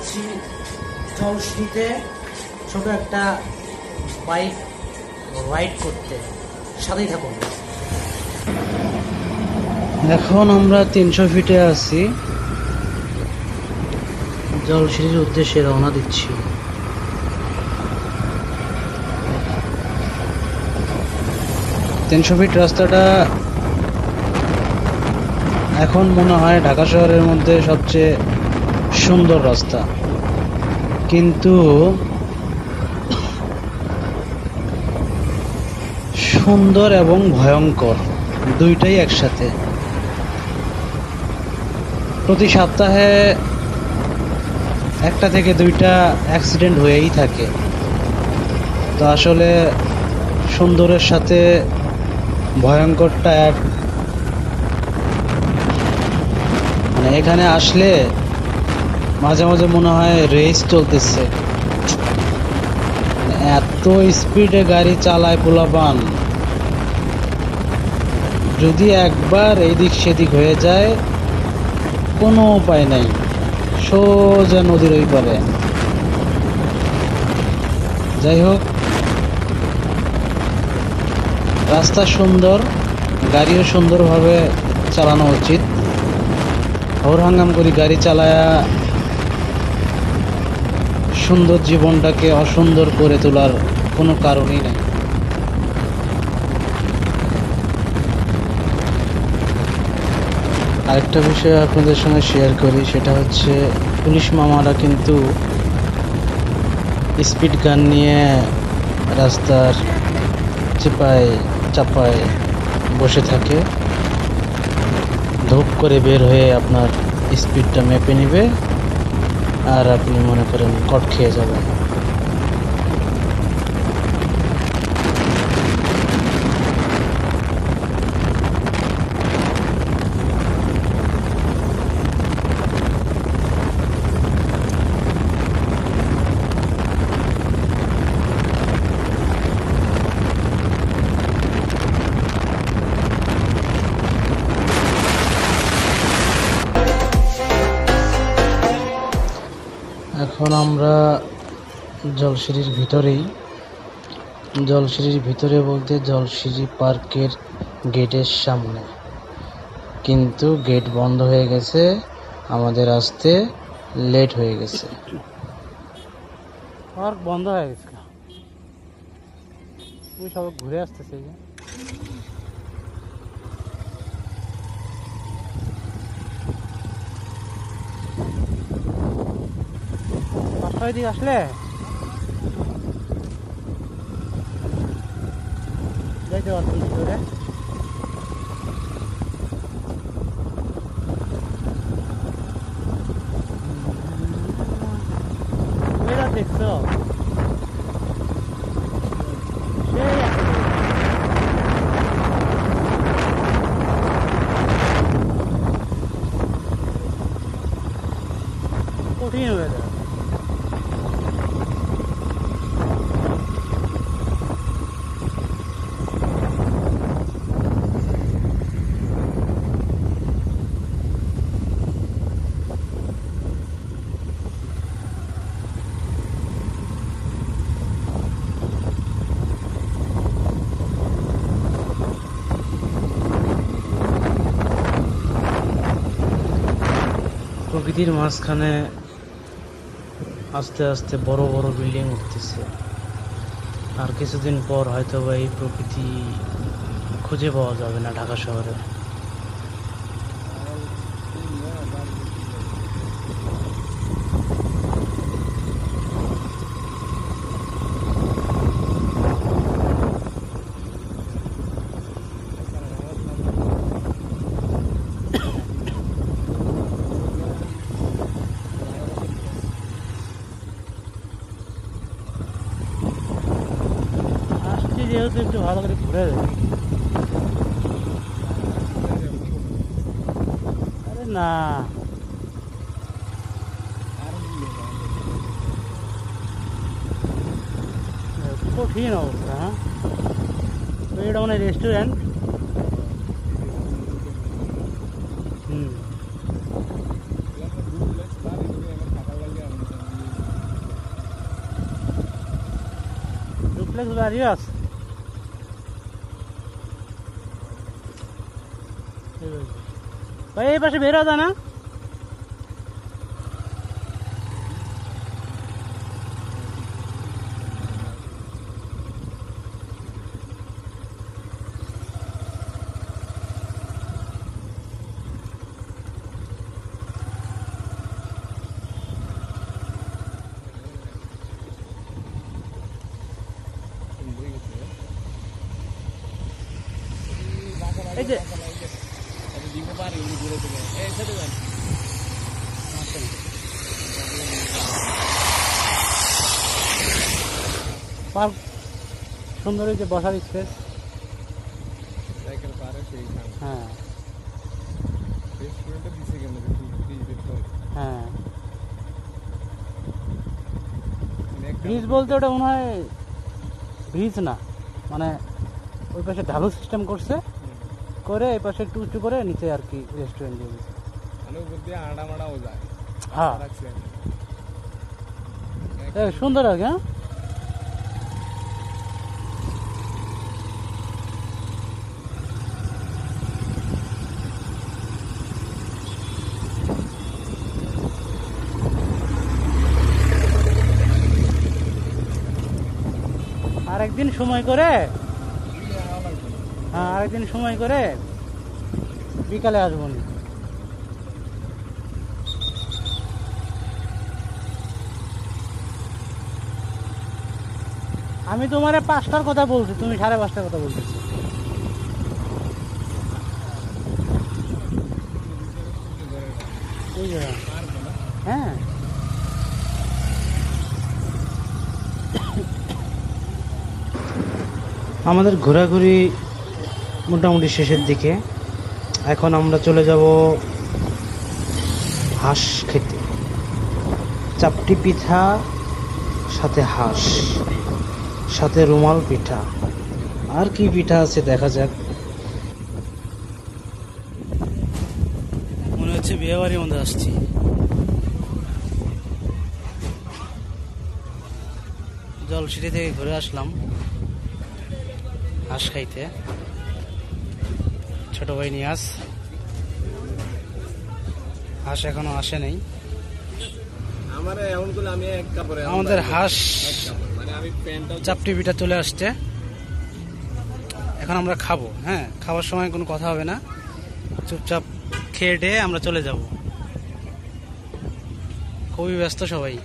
যাচ্ছি জলশ্রীতে ছোট একটা বাইক রাইড করতে, সাথেই থাকুন। এখন আমরা 300 ফিটে আছি, জলশ্রীর উদ্দেশ্যে রওনা দিচ্ছি। তিনশো ফিট রাস্তাটা এখন মনে হয় ঢাকা শহরের মধ্যে সবচেয়ে সুন্দর রাস্তা, কিন্তু সুন্দর এবং ভয়ঙ্কর দুইটাই একসাথে। প্রতি সপ্তাহে একটা থেকে দুইটা অ্যাক্সিডেন্ট হয়েই থাকে। তো আসলে সুন্দরের সাথে ভয়ঙ্করটা এক, মানে এখানে আসলে মাঝে মাঝে মনে হয় রেস চলতেছে, মানে এত স্পিডে গাড়ি চালায় পোলাপান। যদি একবার এইদিক সেদিক হয়ে যায় কোনো উপায় নাই, সোজা নদীর ওই পারে। যাই হোক, রাস্তা সুন্দর, গাড়িও সুন্দরভাবে চালানো উচিত। হরহাঙ্গাম করি গাড়ি চালায়া সুন্দর জীবনটাকে অসুন্দর করে তোলার কোনো কারণই নেই। আরেকটা বিষয় আপনাদের সঙ্গে শেয়ার করি, সেটা হচ্ছে পুলিশ মামারা কিন্তু স্পিড গান নিয়ে রাস্তার চিপায় চাপায় বসে থাকে। ধূপ করে বের হয়ে আপনার স্পিডটা মেপে নিবে, আর আপনি মনে করেন কট খেয়ে যাবেন। এখন আমরা জলশ্রীর ভিতরে বলতে জলশ্রী পার্কের গেটের সামনে, কিন্তু গেট বন্ধ হয়ে গেছে, আমাদের আসতে লেট হয়ে গেছে। পার্ক বন্ধ হয়ে গেছে, ওই সব ঘুরে আসতেছে। পাঁচটার দিকে আসলে যাইতে পারতাম ভিতরে। দেখছো কঠিন হয়ে যায়। প্রকৃতির মাঝখানে আস্তে আস্তে বড় বড় বিল্ডিং উঠতেছে, আর কিছুদিন পর হয়তো বা এই প্রকৃতি খুঁজে পাওয়া যাবে না ঢাকা শহরে। যেহেতু একটু ভালো করে ঘুরে দেয়। আরে না, কঠিন অবস্থা। হ্যাঁ, তো এটা মানে রেস্টুরেন্ট। কমপ্লেক্স বাড়িও আছে। ভাই এই পাশে বেরো যায় না? এই যে পার্ক সুন্দর, এই যে বসার স্পেস। হ্যাঁ হ্যাঁ, ব্রিজ বলতে ওটা মনে হয় ব্রিজ না, মানে ওই পাশে ঢালু সিস্টেম করছে, করে এই পাশে একটু উঁচু করে নিচে আর কি রেস্টুরেন্ট দিয়ে দিচ্ছে। হ্যাঁ সুন্দর আর কি। হ্যাঁ আরেকদিন সময় করে, হ্যাঁ আরেকদিন সময় করে বিকালে আসবো নি। আমি তোমার 5টার কথা বলছি, তুমি 5:30টার কথা বলতেছো। হ্যাঁ আমাদের ঘোরাঘুরি মোটামুটি শেষের দিকে। এখন আমরা চলে যাব হাঁস খেতে। চাপটি পিঠা, সাথে হাঁস, সাথে রুমাল পিঠা, আর কি পিঠা আছে দেখা যাক। মনে হচ্ছে বিয়ে বাড়ির মধ্যে আসছি। জলসিটি থেকে ঘুরে আসলাম হাঁস খাইতে। ছোট ভাই নিয়াজ, হাঁস এখনো আসে নাই। আমাদের হাঁস চাপটি পিঠা চলে আসছে, এখন আমরা খাবো। হ্যাঁ, খাবার সময় কোনো কথা হবে না, চুপচাপ খেয়ে ডেয়ে আমরা চলে যাব। খুবই ব্যস্ত সবাই।